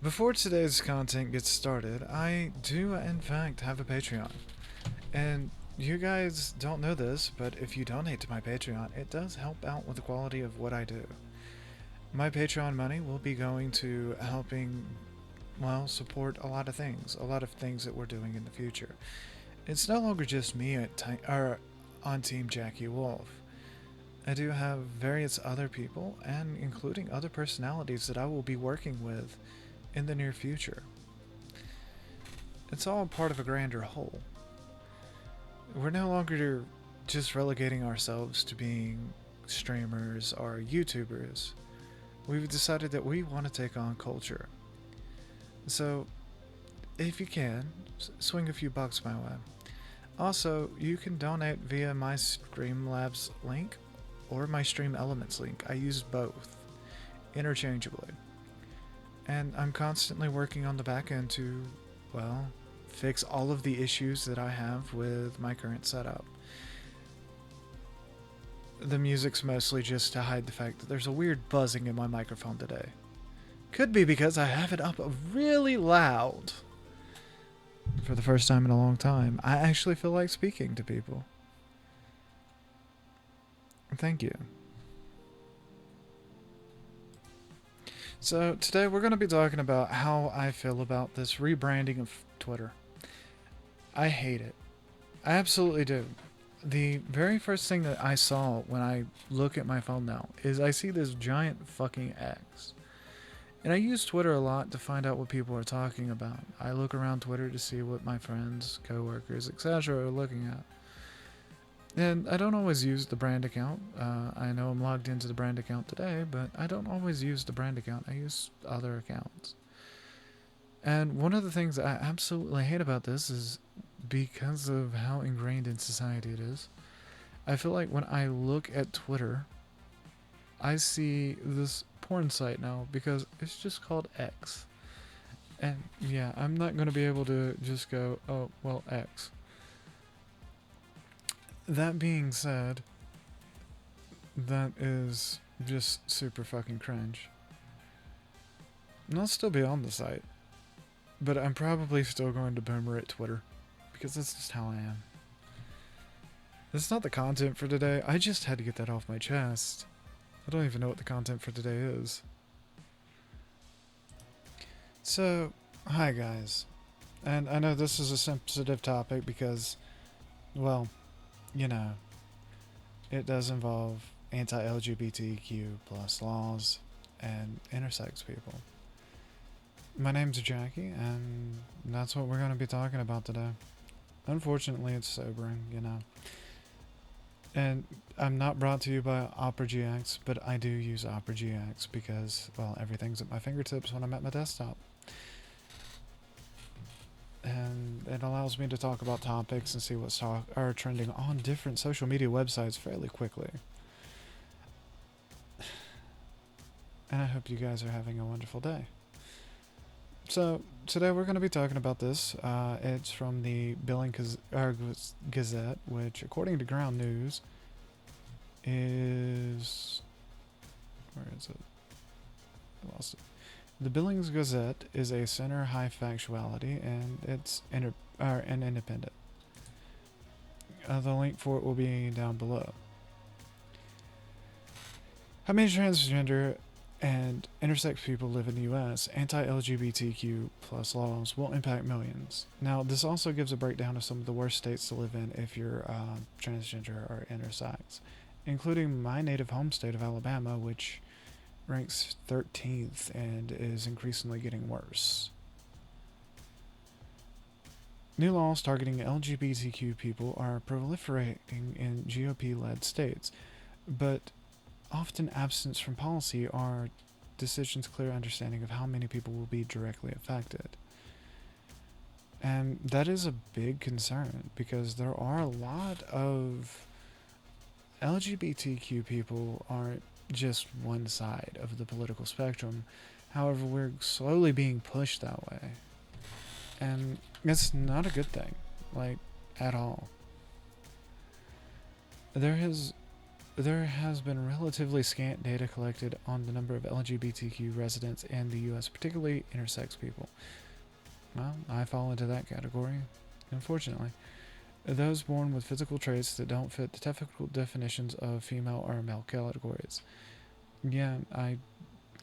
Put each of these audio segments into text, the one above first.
Before today's content gets started, I do in fact have a Patreon. And you guys don't know this, but if you donate to my Patreon, it does help out with the quality of what I do. My Patreon money will be going to helping, well, support a lot of things that we're doing in the future. It's no longer just me on Team Jackie Wolf. I do have various other people, and including other personalities that I will be working with in the near future. It's all part of a grander whole. We're no longer just relegating ourselves to being streamers or YouTubers. We've decided that we want to take on culture. So, if you can, swing a few bucks my way. Also, you can donate via my Streamlabs link or my Stream Elements link. I use both interchangeably. And I'm constantly working on the back end to, well, fix all of the issues that I have with my current setup. The music's mostly just to hide the fact that there's a weird buzzing in my microphone today. Could be because I have it up really loud. For the first time in a long time, I actually feel like speaking to people. Thank you. So, today we're going to be talking about how I feel about this rebranding of Twitter. I hate it. I absolutely do. The very first thing that I saw when I look at my phone now is I see this giant fucking X. And I use Twitter a lot to find out what people are talking about. I look around Twitter to see what my friends, coworkers, etc. are looking at. And I don't always use the brand account. I know I'm logged into the brand account today, but I don't always use the brand account. I use other accounts. And one of the things I absolutely hate about this is because of how ingrained in society it is. I feel like when I look at Twitter, I see this porn site now because it's just called X. And yeah, I'm not going to be able to just go, oh, well, X. That being said, that is just super fucking cringe. And I'll still be on the site, but I'm probably still going to boomer at Twitter because that's just how I am. That's not the content for today. I just had to get that off my chest. I don't even know what the content for today is. So, hi guys. And I know this is a sensitive topic because, well, you know, it does involve anti-LGBTQ plus laws and intersex people. My name's Jackie, and that's what we're going to be talking about today. Unfortunately, it's sobering, you know. And I'm not brought to you by Opera GX, but I do use Opera GX because, well, everything's at my fingertips when I'm at my desktop. And it allows me to talk about topics and see what's are trending on different social media websites fairly quickly. And I hope you guys are having a wonderful day. So, today we're going to be talking about this. It's from the Billing Gazette, which, according to Ground News, is... Where is it? I lost it. The Billings Gazette is a center high factuality, and it's an independent. The link for it will be down below. How many transgender and intersex people live in the U.S.? Anti-LGBTQ plus laws will impact millions. Now, this also gives a breakdown of some of the worst states to live in if you're transgender or intersex, including my native home state of Alabama, which ranks 13th and is increasingly getting worse. New laws targeting LGBTQ people are proliferating in GOP-led states, but often absent from policy are decisions' clear understanding of how many people will be directly affected. And that is a big concern because there are a lot of LGBTQ people aren't just one side of the political spectrum. However, we're slowly being pushed that way. And it's not a good thing, like, at all. There has there has been relatively scant data collected on the number of LGBTQ residents in the US, particularly intersex people. Well, I fall into that category, unfortunately. Those born with physical traits that don't fit the typical definitions of female or male categories. Yeah, I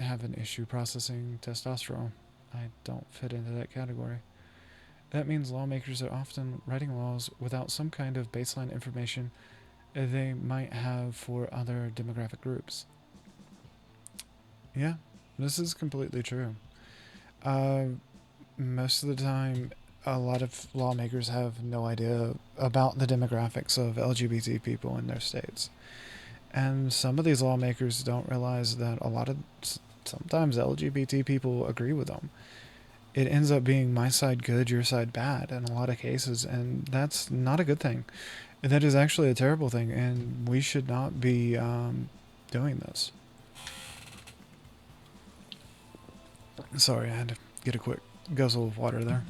have an issue processing testosterone. I don't fit into that category. That means lawmakers are often writing laws without some kind of baseline information they might have for other demographic groups. Yeah, this is completely true. Uh, Most of the time, a lot of lawmakers have no idea about the demographics of LGBT people in their states. And some of these lawmakers don't realize that sometimes LGBT people agree with them. It ends up being my side good, your side bad in a lot of cases, and that's not a good thing. That is actually a terrible thing, and we should not be doing this. Sorry, I had to get a quick guzzle of water there.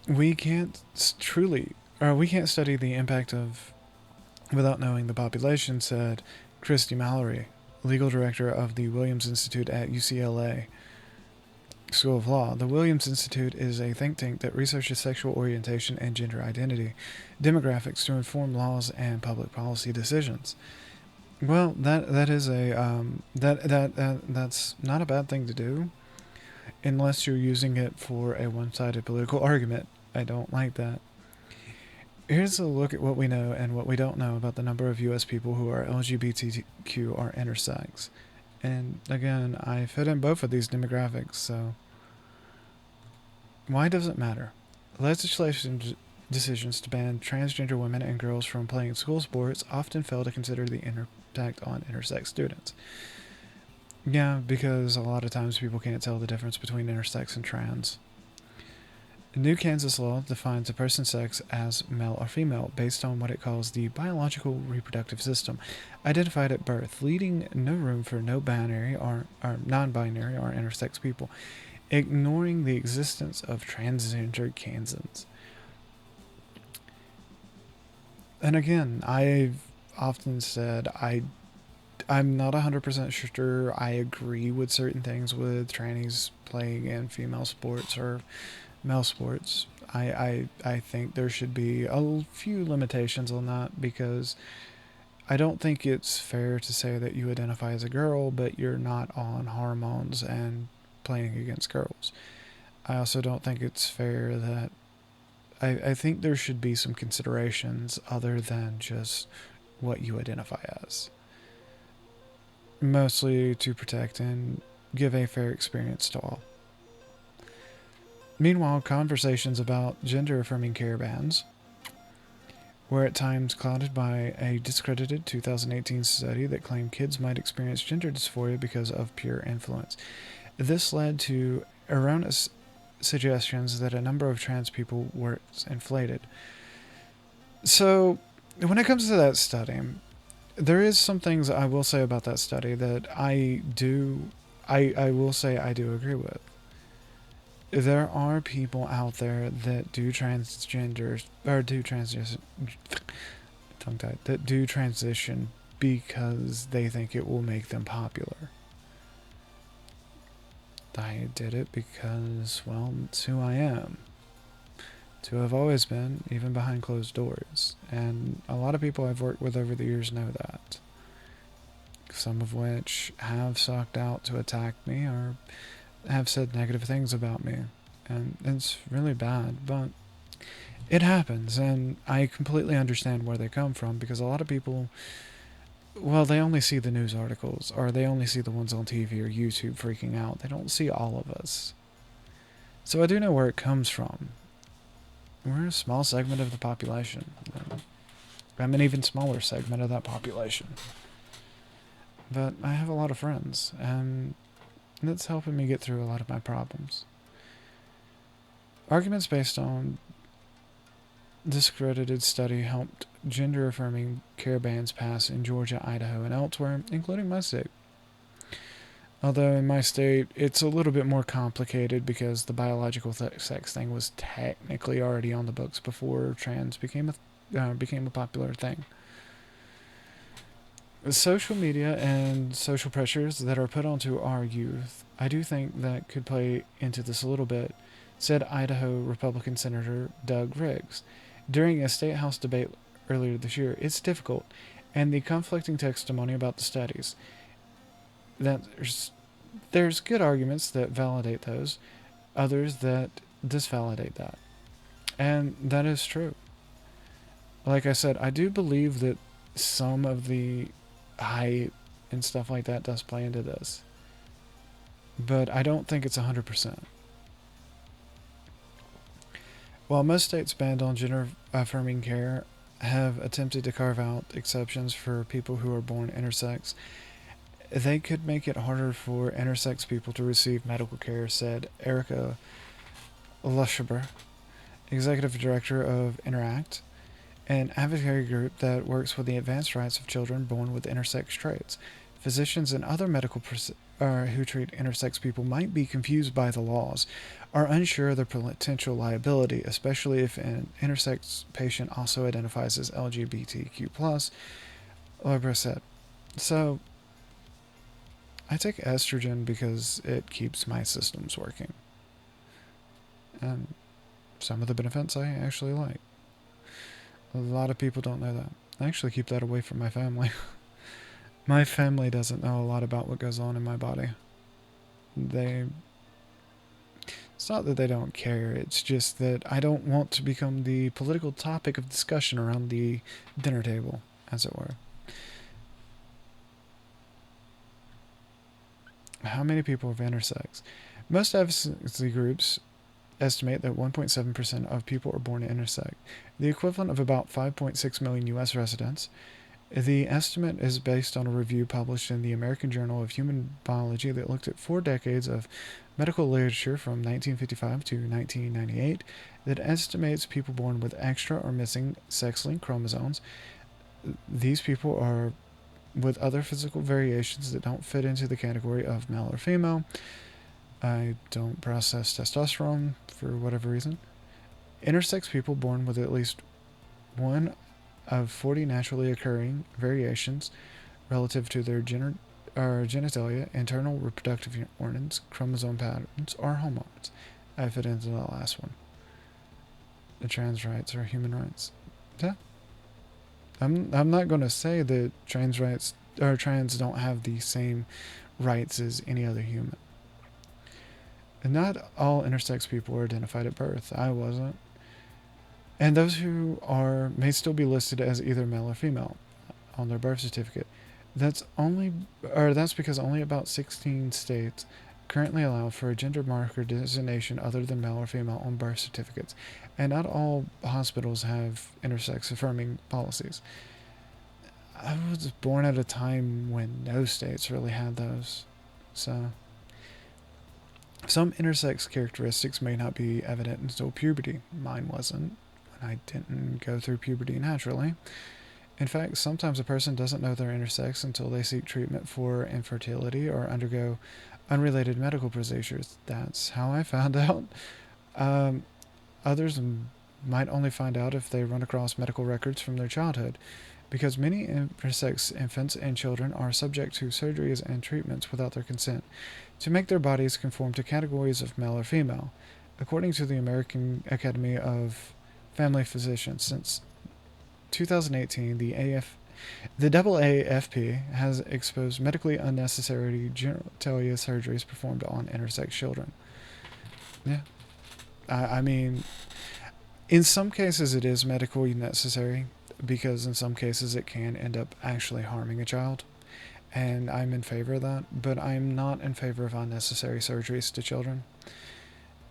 We can't we can't study the impact of without knowing the population, said Christy Mallory, legal director of the Williams Institute at UCLA School of Law. The Williams Institute is a think tank that researches sexual orientation and gender identity, demographics to inform laws and public policy decisions. Well, that is a that's not a bad thing to do, unless you're using it for a one-sided political argument. I don't like that. Here's a look at what we know and what we don't know about the number of U.S. people who are LGBTQ or intersex. And again, I fit in both of these demographics, so why does it matter? Legislation decisions to ban transgender women and girls from playing school sports often fail to consider the impact on intersex students. Yeah, because a lot of times people can't tell the difference between intersex and trans. New Kansas law defines a person's sex as male or female based on what it calls the biological reproductive system, identified at birth, leaving no room for no-binary or non-binary or intersex people, ignoring the existence of transgender Kansans. And again, I've often said I'm not 100% sure I agree with certain things with trannies playing in female sports or male sports. I think there should be a few limitations on that because I don't think it's fair to say that you identify as a girl but you're not on hormones and playing against girls. I also don't think it's fair that I think there should be some considerations other than just what you identify as. Mostly to protect and give a fair experience to all. Meanwhile, conversations about gender-affirming care bans were at times clouded by a discredited 2018 study that claimed kids might experience gender dysphoria because of peer influence. This led to erroneous suggestions that a number of trans people were inflated. So, when it comes to that study, there is some things I will say about that study that I will say I do agree with. There are people out there that do transgenders or do transition tongue tied that do transition because they think it will make them popular. I did it because, well, it's who I am. It's who I've always been, even behind closed doors. And a lot of people I've worked with over the years know that. Some of which have sought out to attack me or have said negative things about me. And it's really bad, but it happens. And I completely understand where they come from because a lot of people, well, they only see the news articles, or they only see the ones on TV or YouTube freaking out. They don't see all of us. So I do know where it comes from. We're a small segment of the population. I'm an even smaller segment of that population. But I have a lot of friends, and that's helping me get through a lot of my problems. Arguments based on discredited study helped gender-affirming care bans pass in Georgia, Idaho, and elsewhere, including my state. Although in my state, it's a little bit more complicated because the biological sex thing was technically already on the books before trans became a popular thing. social media and social pressures that are put onto our youth, I do think that could play into this a little bit, said Idaho Republican Senator Doug Riggs. During a state house debate earlier this year, it's difficult, and the conflicting testimony about the studies. That there's good arguments that validate those, others that disvalidate that. And that is true. Like I said, I do believe that some of the hype and stuff like that does play into this. But I don't think it's 100%. While most states banned on gender affirming care have attempted to carve out exceptions for people who are born intersex, they could make it harder for intersex people to receive medical care, said Erica Lushaber, executive director of Interact, an advocacy group that works with the advanced rights of children born with intersex traits. Physicians and other medical who treat intersex people might be confused by the laws, are unsure of their potential liability, especially if an intersex patient also identifies as LGBTQ+, Labra said. So, I take estrogen because it keeps my systems working. And some of the benefits I actually like. A lot of people don't know that. I actually keep that away from my family. My family doesn't know a lot about what goes on in my body. It's not that they don't care, it's just that I don't want to become the political topic of discussion around the dinner table, as it were. How many people are intersex? Most advocacy groups estimate that 1.7% of people are born intersex, the equivalent of about 5.6 million U.S. residents. The estimate is based on a review published in the American Journal of Human Biology that looked at 4 decades of medical literature from 1955 to 1998 that estimates people born with extra or missing sex-linked chromosomes. These people are with other physical variations that don't fit into the category of male or female. I don't process testosterone for whatever reason. Intersex people born with at least one of 40 naturally occurring variations relative to their genitalia, internal reproductive organs, chromosome patterns, or hormones. I fit into the last one. The trans rights or human rights. Yeah. I'm not going to say that trans rights or trans don't have the same rights as any other human. And not all intersex people are identified at birth. I wasn't. And those who are may still be listed as either male or female on their birth certificate. That's because only about 16 states currently allow for a gender marker designation other than male or female on birth certificates, and not all hospitals have intersex affirming policies. I was born at a time when no states really had those, so some intersex characteristics may not be evident until puberty. Mine wasn't. I didn't go through puberty naturally. In fact, sometimes a person doesn't know they're intersex until they seek treatment for infertility or undergo unrelated medical procedures. That's how I found out. Others might only find out if they run across medical records from their childhood, because many intersex infants and children are subject to surgeries and treatments without their consent to make their bodies conform to categories of male or female. According to the American Academy of Family Physicians, since 2018, the AAFP has exposed medically unnecessary genitalia surgeries performed on intersex children. Yeah. I mean, in some cases it is medically necessary, because in some cases it can end up actually harming a child. And I'm in favor of that, but I'm not in favor of unnecessary surgeries to children.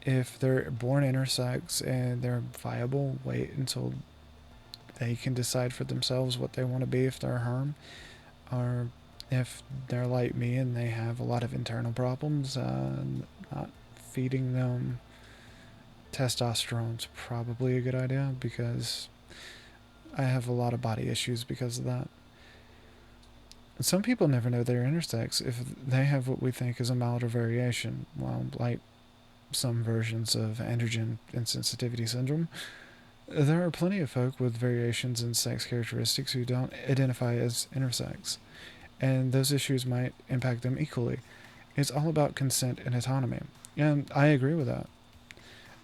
If they're born intersex and they're viable, wait until they can decide for themselves what they want to be if they're a herm, or if they're like me and they have a lot of internal problems. Not feeding them testosterone's probably a good idea, because I have a lot of body issues because of that. Some people never know they're intersex if they have what we think is a milder variation, well, like some versions of androgen insensitivity syndrome. There are plenty of folk with variations in sex characteristics who don't identify as intersex, and those issues might impact them equally. It's all about consent and autonomy, and I agree with that.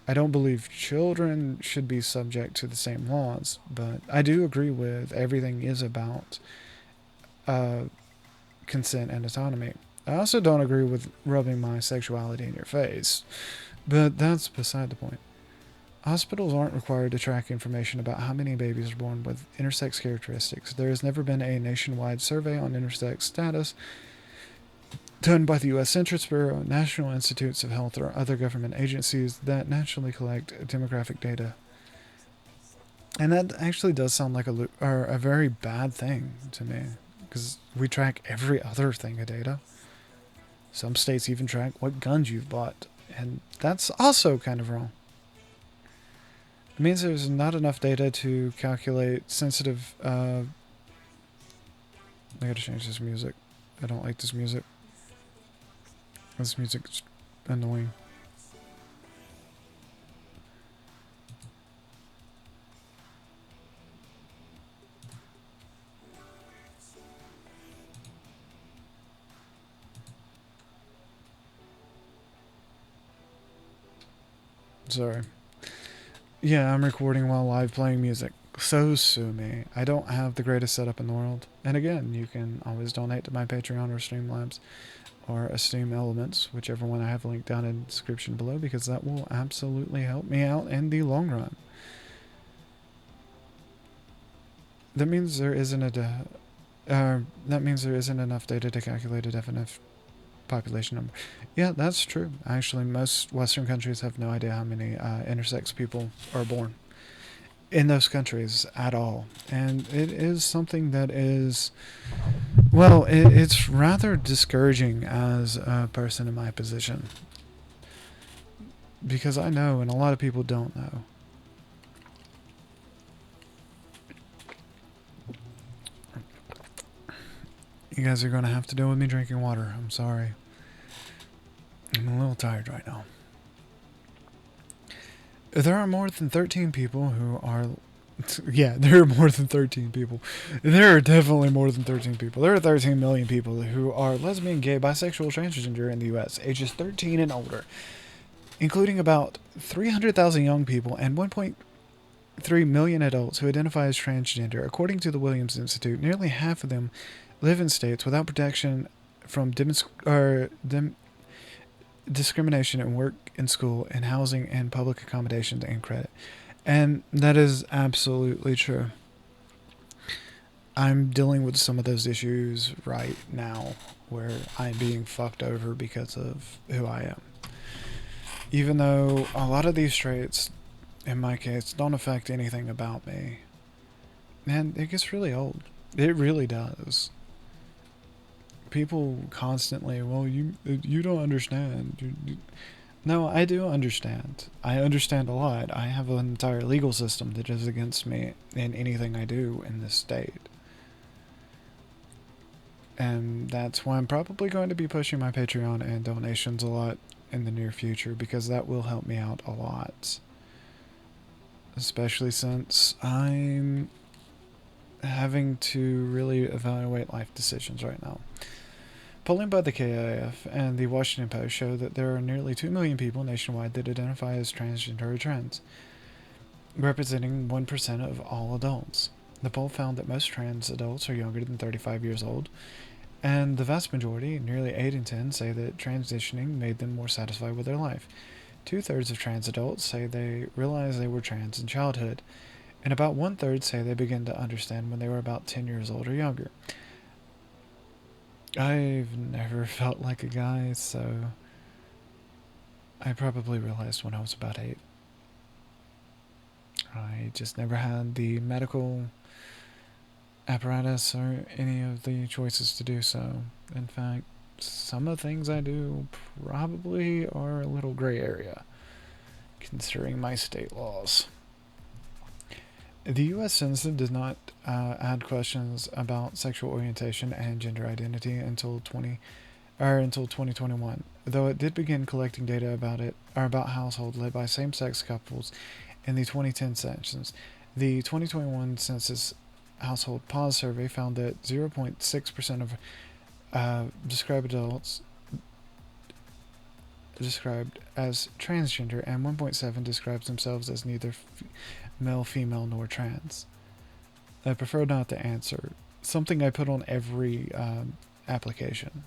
I don't believe children should be subject to the same laws, but I do agree with everything is about uh, consent and autonomy. I also don't agree with rubbing my sexuality in your face, but that's beside the point. Hospitals aren't required to track information about how many babies are born with intersex characteristics. There has never been a nationwide survey on intersex status done by the U.S. Census Bureau, National Institutes of Health, or other government agencies that nationally collect demographic data. And that actually does sound like a very bad thing to me, because we track every other thing of data. Some states even track what guns you've bought, and that's also kind of wrong. It means there's not enough data to calculate sensitive. I gotta change this music. I don't like this music. This music's annoying. Sorry. Yeah, I'm recording while live playing music. So sue me. I don't have the greatest setup in the world. And again, you can always donate to my Patreon or Streamlabs or Steam Elements, whichever one I have linked down in the description below, because that will absolutely help me out in the long run. That means there isn't that means there isn't enough data to calculate a definite population number. Yeah, that's true. Actually, most Western countries have no idea how many intersex people are born in those countries at all. And it is something that is, well, it's rather discouraging as a person in my position. Because I know, and a lot of people don't know. You guys are going to have to deal with me drinking water. I'm sorry. I'm a little tired right now. There are more than 13 people who are... Yeah, there are more than 13 people. There are definitely more than 13 people. There are 13 million people who are lesbian, gay, bisexual, transgender in the U.S., ages 13 and older, including about 300,000 young people and 1.3 million adults who identify as transgender. According to the Williams Institute, nearly half of them live in states without protection from discrimination in work, in school, in housing, and public accommodations and credit. And that is absolutely true. I'm dealing with some of those issues right now where I'm being fucked over because of who I am. Even though a lot of these traits, in my case, don't affect anything about me. Man, it gets really old. It really does. People constantly, well, you don't understand. No, I do understand. I understand a lot. I have an entire legal system that is against me in anything I do in this state. And that's why I'm probably going to be pushing my Patreon and donations a lot in the near future, because that will help me out a lot. Especially since I'm having to really evaluate life decisions right now. Polling by the KIF and the Washington Post show that there are nearly 2 million people nationwide that identify as transgender or trans, representing 1% of all adults. The poll found that most trans adults are younger than 35 years old, and the vast majority, nearly 8 in 10, say that transitioning made them more satisfied with their life. 2/3 of trans adults say they realized they were trans in childhood, and about 1/3 say they began to understand when they were about 10 years old or younger. I've never felt like a guy, so I probably realized when I was about 8. I just never had the medical apparatus or any of the choices to do so. In fact, some of the things I do probably are a little gray area, considering my state laws. The U.S. Census does not add questions about sexual orientation and gender identity until 2021, though it did begin collecting data about households led by same-sex couples in the 2010 census. The 2021 Census Household Pause Survey found that 0.6% of described adults described as transgender, and 1.7 describes themselves as neither male, female, nor trans. I prefer not to answer. Something I put on every application.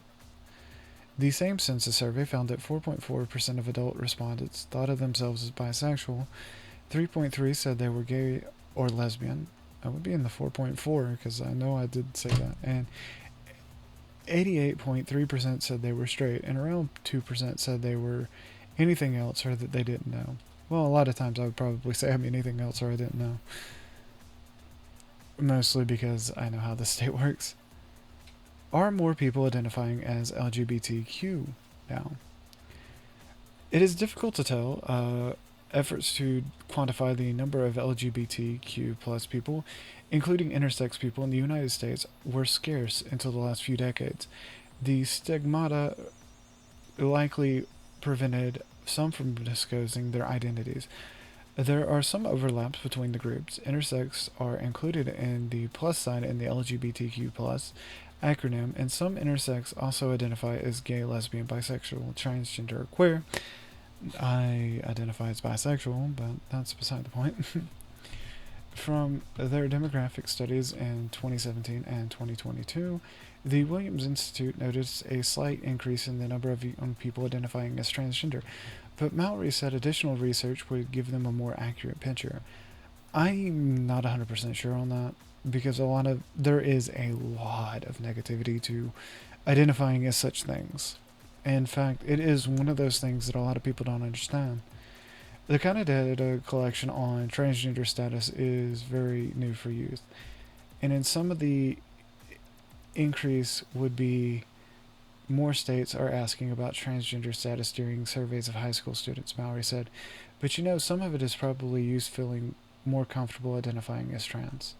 The same census survey found that 4.4% of adult respondents thought of themselves as bisexual, 3.3 said they were gay or lesbian. I would be in the 4.4 because I know I did say that. And 88.3% said they were straight, and around 2% said they were anything else or that they didn't know. Well, a lot of times I would probably say I'm anything else or I didn't know. Mostly because I know how this state works. Are more people identifying as LGBTQ now? It is difficult to tell. Efforts to quantify the number of LGBTQ plus people, including intersex people in the United States, were scarce until the last few decades. The stigmata likely prevented some from disclosing their identities. There are some overlaps between the groups. Intersex are included in the plus sign in the LGBTQ plus acronym, and some intersex also identify as gay, lesbian, bisexual, transgender, or queer. I identify as bisexual, but that's beside the point. From their demographic studies in 2017 and 2022, the Williams Institute noticed a slight increase in the number of young people identifying as transgender, but Mallory said additional research would give them a more accurate picture. I'm not 100% sure on that, because there is a lot of negativity to identifying as such things. In fact, it is one of those things that a lot of people don't understand. The kind of data collection on transgender status is very new for youth. And in some of the increase would be more states are asking about transgender status during surveys of high school students, Mallory said. But some of it is probably youth feeling more comfortable identifying as trans.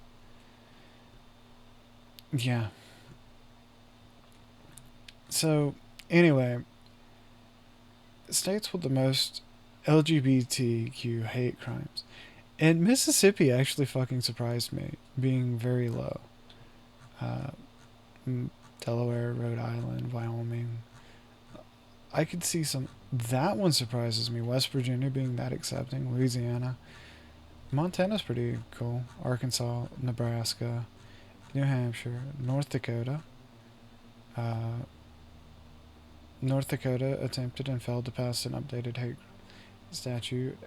Yeah. So, anyway, states with the most LGBTQ hate crimes. And Mississippi actually fucking surprised me, being very low. Delaware, Rhode Island, Wyoming. I could see some. That one surprises me. West Virginia being that accepting. Louisiana. Montana's pretty cool. Arkansas, Nebraska, New Hampshire, North Dakota. North Dakota attempted and failed to pass an updated hate statute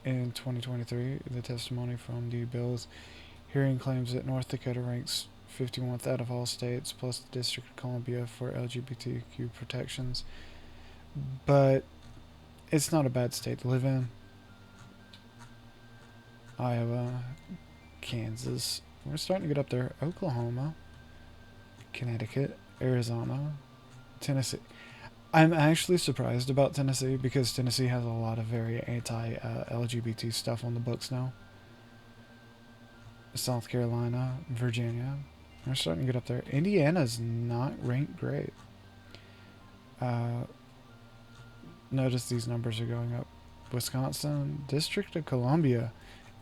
in 2023. The testimony from the bill's hearing claims that North Dakota ranks 51st out of all states, plus the District of Columbia, for LGBTQ protections. But it's not a bad state to live in. Iowa, Kansas. We're starting to get up there. Oklahoma, Connecticut, Arizona, Tennessee. I'm actually surprised about Tennessee because Tennessee has a lot of very anti-LGBT stuff on the books now. South Carolina, Virginia. We're starting to get up there. Indiana's not ranked great. Notice these numbers are going up. Wisconsin, District of Columbia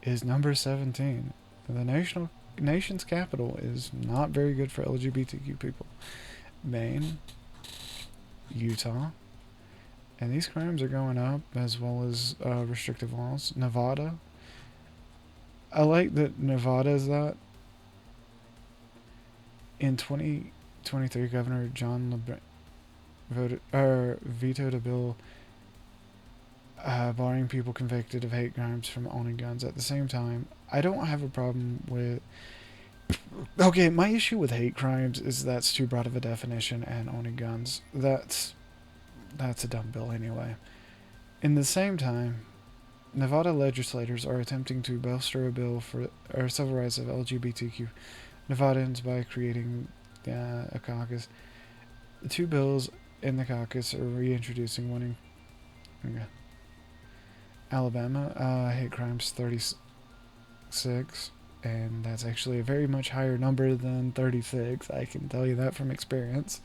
is number 17. The nation's capital is not very good for LGBTQ people. Maine, Utah, and these crimes are going up, as well as restrictive laws. Nevada. I like that Nevada is that. In 2023, Governor John vetoed a bill barring people convicted of hate crimes from owning guns. At the same time, I don't have a problem with. Okay, my issue with hate crimes is that's too broad of a definition, and owning guns, that's a dumb bill anyway. In the same time, Nevada legislators are attempting to bolster a bill for civil rights of LGBTQ Nevadans by creating a caucus. The two bills in the caucus are reintroducing one in Alabama, hate crimes 36, and that's actually a very much higher number than 36. I can tell you that from experience.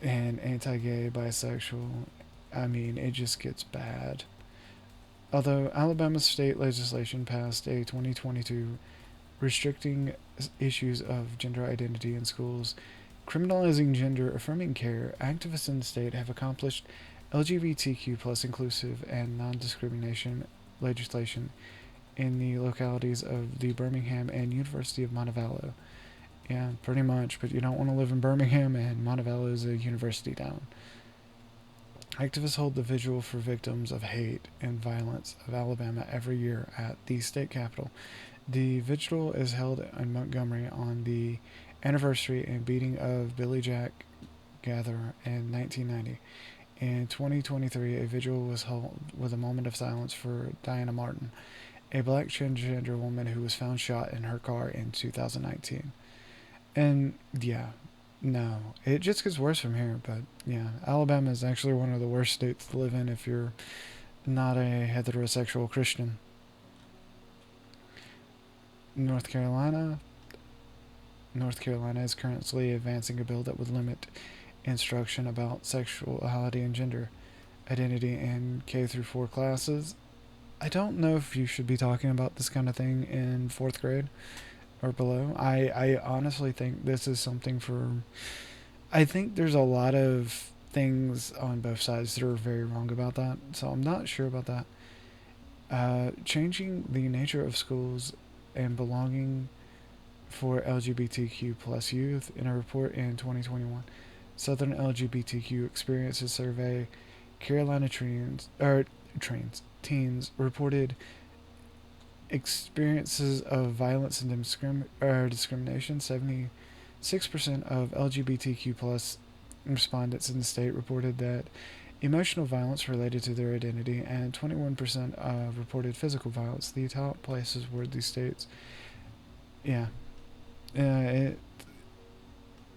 And anti-gay, bisexual, I mean, it just gets bad. Although Alabama's state legislation passed a 2022 restricting issues of gender identity in schools, criminalizing gender affirming care, activists in the state have accomplished LGBTQ plus inclusive and non discrimination legislation in the localities of the Birmingham and University of Montevallo. Yeah, pretty much, but you don't want to live in Birmingham, and Montevallo is a university town. Activists hold the vigil for victims of hate and violence of Alabama every year at the state capitol. The vigil is held in Montgomery on the anniversary and beating of Billy Jack Gatherer in 1990. In 2023, a vigil was held with a moment of silence for Diana Martin, a black transgender woman who was found shot in her car in 2019. And yeah, no, it just gets worse from here. But yeah, Alabama is actually one of the worst states to live in if you're not a heterosexual Christian. North Carolina. North Carolina is currently advancing a bill that would limit instruction about sexuality and gender identity in K through 4 classes. I don't know if you should be talking about this kind of thing in 4th grade or below. I honestly think this is something for. I think there's a lot of things on both sides that are very wrong about that, so I'm not sure about that. Changing the nature of schools and belonging for LGBTQ plus youth in a report in 2021. Southern LGBTQ Experiences Survey, Carolina teens reported experiences of violence and discrimination. 76% of LGBTQ plus respondents in the state reported that emotional violence related to their identity, and 21% reported physical violence. The top places were the states. Yeah. It,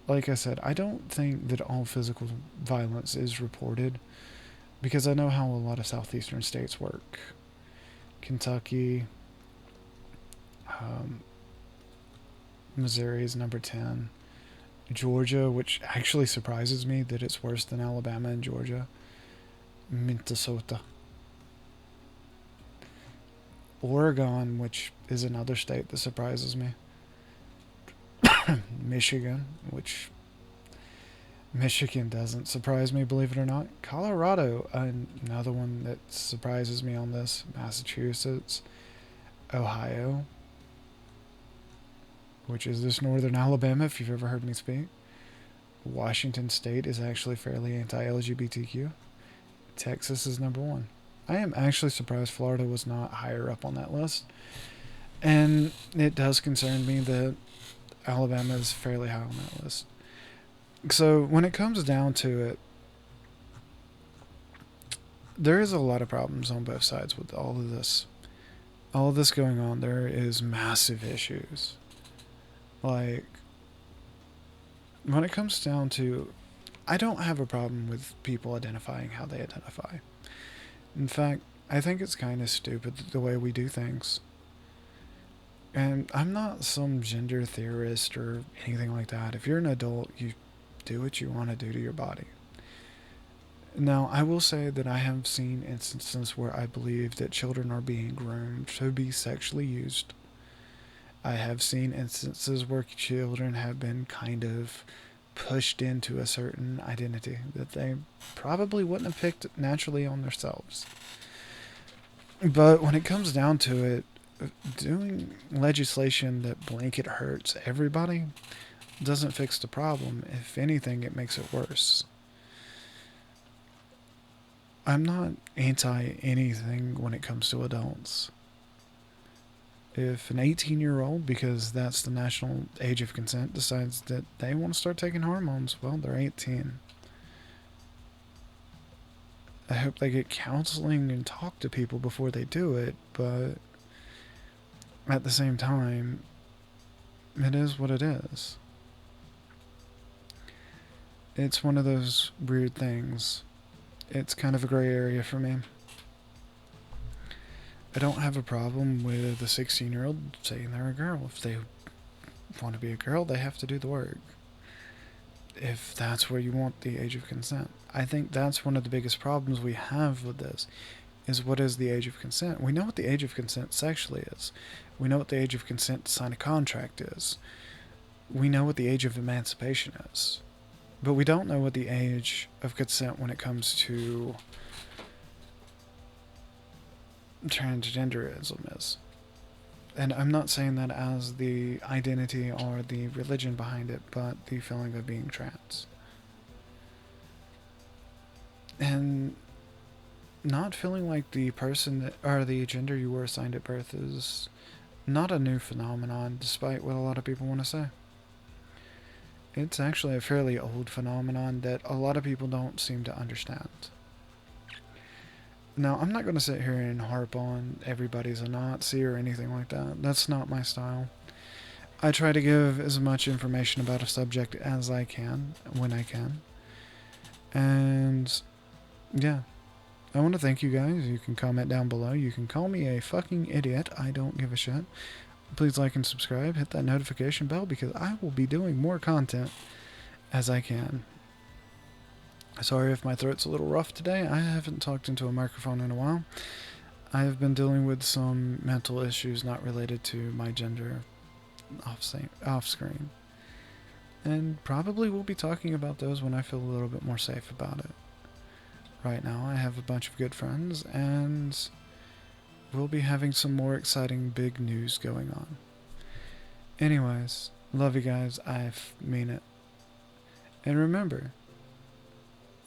like I said, I don't think that all physical violence is reported because I know how a lot of southeastern states work. Kentucky, Missouri is number 10. Georgia, which actually surprises me that it's worse than Alabama and Georgia. Minnesota. Oregon, which is another state that surprises me. Michigan, which Michigan doesn't surprise me, believe it or not. Colorado, another one that surprises me on this. Massachusetts, Ohio, which is this northern Alabama, if you've ever heard me speak. Washington State is actually fairly anti-LGBTQ. Texas is number 1. I am actually surprised Florida was not higher up on that list. And it does concern me that Alabama is fairly high on that list. So when it comes down to it, there is a lot of problems on both sides with all of this. All of this going on, there is massive issues. Like, when it comes down to, I don't have a problem with people identifying how they identify. In fact, I think it's kind of stupid the way we do things. And I'm not some gender theorist or anything like that. If you're an adult, you do what you want to do to your body. Now, I will say that I have seen instances where I believe that children are being groomed to be sexually used. I have seen instances where children have been kind of pushed into a certain identity that they probably wouldn't have picked naturally on themselves. But when it comes down to it, doing legislation that blanket hurts everybody doesn't fix the problem. If anything, it makes it worse. I'm not anti anything when it comes to adults. If an 18-year-old, because that's the national age of consent, decides that they want to start taking hormones, well, they're 18. I hope they get counseling and talk to people before they do it, but at the same time, it is what it is. It's one of those weird things. It's kind of a gray area for me. I don't have a problem with a 16-year-old saying they're a girl. If they want to be a girl, they have to do the work. if that's where you want the age of consent. I think that's one of the biggest problems we have with this, is what is the age of consent? We know what the age of consent sexually is. We know what the age of consent to sign a contract is. We know what the age of emancipation is. But we don't know what the age of consent when it comes to transgenderism is. And I'm not saying that as the identity or the religion behind it, but the feeling of being trans. And not feeling like the person that, or the gender you were assigned at birth is not a new phenomenon, despite what a lot of people want to say. It's actually a fairly old phenomenon that a lot of people don't seem to understand. Now, I'm not going to sit here and harp on everybody's a Nazi or anything like that. That's not my style. I try to give as much information about a subject as I can, when I can. And, yeah. I want to thank you guys. You can comment down below. You can call me a fucking idiot. I don't give a shit. Please like and subscribe. Hit that notification bell because I will be doing more content as I can. Sorry if my throat's a little rough today. I haven't talked into a microphone in a while. I have been dealing with some mental issues not related to my gender off screen. And probably we'll be talking about those when I feel a little bit more safe about it. Right now I have a bunch of good friends and we'll be having some more exciting big news going on. Anyways, love you guys. I mean it. And remember,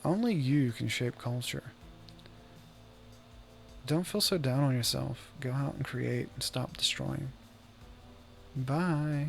only you can shape culture. Don't feel so down on yourself. Go out and create and stop destroying. Bye.